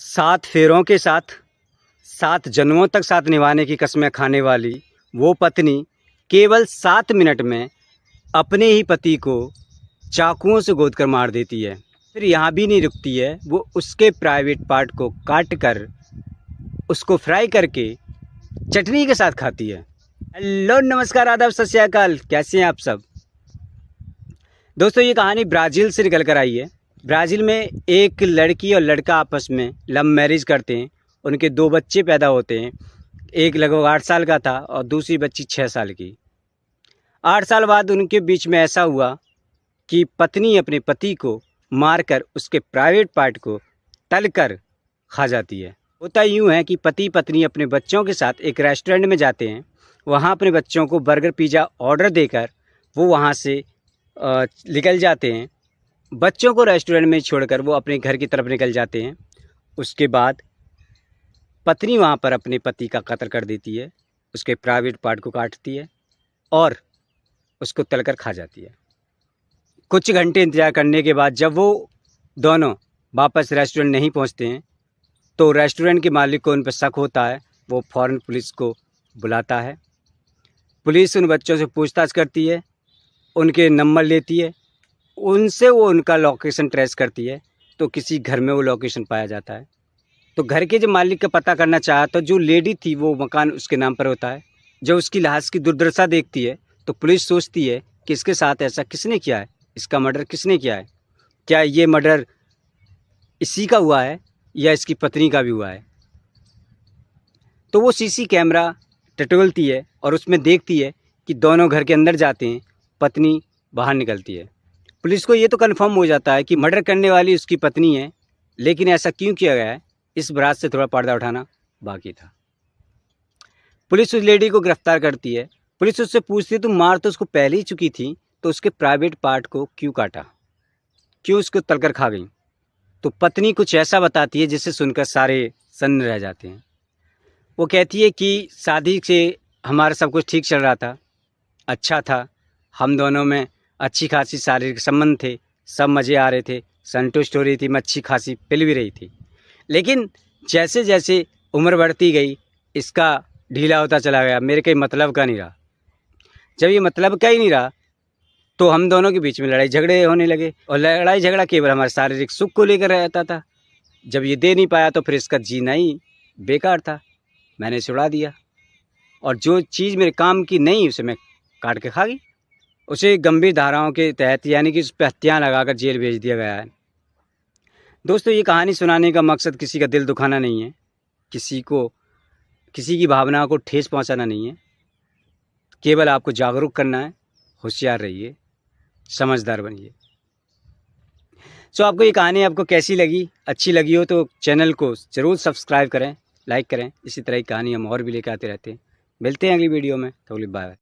सात फेरों के साथ 7 जन्मों तक साथ निभाने की कस्में खाने वाली वो पत्नी केवल 7 मिनट में अपने ही पति को चाकुओं से गोद कर मार देती है। फिर यहाँ भी नहीं रुकती है, वो उसके प्राइवेट पार्ट को काट कर उसको फ्राई करके चटनी के साथ खाती है। हेलो नमस्कार आदाब सत श्री अकाल, कैसे हैं आप सब दोस्तों। ये कहानी ब्राज़ील से निकल कर आई है। ब्राज़ील में एक लड़की और लड़का आपस में लव मैरिज करते हैं। उनके 2 बच्चे पैदा होते हैं। एक लगभग 8 साल का था और दूसरी बच्ची 6 साल की। 8 साल बाद उनके बीच में ऐसा हुआ कि पत्नी अपने पति को मारकर उसके प्राइवेट पार्ट को तल कर खा जाती है। होता यूँ है कि पति पत्नी अपने बच्चों के साथ एक रेस्टोरेंट में जाते हैं। वहाँ अपने बच्चों को बर्गर पिज़्ज़ा ऑर्डर देकर वो वहाँ से निकल जाते हैं। बच्चों को रेस्टोरेंट में छोड़कर वो अपने घर की तरफ निकल जाते हैं। उसके बाद पत्नी वहाँ पर अपने पति का कत्ल कर देती है, उसके प्राइवेट पार्ट को काटती है और उसको तलकर खा जाती है। कुछ घंटे इंतज़ार करने के बाद जब वो दोनों वापस रेस्टोरेंट नहीं पहुँचते हैं तो रेस्टोरेंट के मालिक को उन पर शक होता है। वो फ़ौरन पुलिस को बुलाता है। पुलिस उन बच्चों से पूछताछ करती है, उनके नंबर लेती है, उनसे वो उनका लोकेशन ट्रेस करती है तो किसी घर में वो लोकेशन पाया जाता है। तो घर के जब मालिक का पता करना चाहा तो जो लेडी थी वो मकान उसके नाम पर होता है। जब उसकी लाश की दुर्दशा देखती है तो पुलिस सोचती है कि इसके साथ ऐसा किसने किया है, इसका मर्डर किसने किया है, क्या ये मर्डर इसी का हुआ है या इसकी पत्नी का भी हुआ है। तो वो सीसी कैमरा टटोलती है और उसमें देखती है कि दोनों घर के अंदर जाते हैं, पत्नी बाहर निकलती है। पुलिस को ये तो कंफर्म हो जाता है कि मर्डर करने वाली उसकी पत्नी है, लेकिन ऐसा क्यों किया गया है इस बात से थोड़ा पर्दा उठाना बाकी था। पुलिस उस लेडी को गिरफ्तार करती है। पुलिस उससे पूछती है तुम मार तो उसको पहले ही चुकी थी, तो उसके प्राइवेट पार्ट को क्यों काटा, क्यों उसको तलकर खा गई। तो पत्नी कुछ ऐसा बताती है जिसे सुनकर सारे सन्न रह जाते हैं। वो कहती है कि शादी से हमारा सब कुछ ठीक चल रहा था, अच्छा था, हम दोनों में अच्छी खासी शारीरिक संबंध थे, सब मज़े आ रहे थे, संतुष्ट हो रही थी, मैं अच्छी खासी पिल भी रही थी। लेकिन जैसे जैसे उम्र बढ़ती गई इसका ढीला होता चला गया, मेरे कोई मतलब का नहीं रहा। जब ये मतलब का ही नहीं रहा तो हम दोनों के बीच में लड़ाई झगड़े होने लगे और लड़ाई झगड़ा केवल हमारे शारीरिक सुख को लेकर रहता था। जब ये दे नहीं पाया तो फिर इसका जीना ही बेकार था, मैंने छुड़ा दिया और जो चीज़ मेरे काम की नहीं उसे मैं काट के खा गई। उसे गंभीर धाराओं के तहत यानी कि उस पर हत्या लगाकर जेल भेज दिया गया है। दोस्तों ये कहानी सुनाने का मकसद किसी का दिल दुखाना नहीं है, किसी की भावना को ठेस पहुंचाना नहीं है, केवल आपको जागरूक करना है। होशियार रहिए, समझदार बनिए। आपको ये कहानी आपको कैसी लगी, अच्छी लगी हो तो चैनल को ज़रूर सब्सक्राइब करें, लाइक करें। इसी तरह की कहानी हम और भी लेकर आते रहते हैं। मिलते हैं अगली वीडियो में, तो बाय।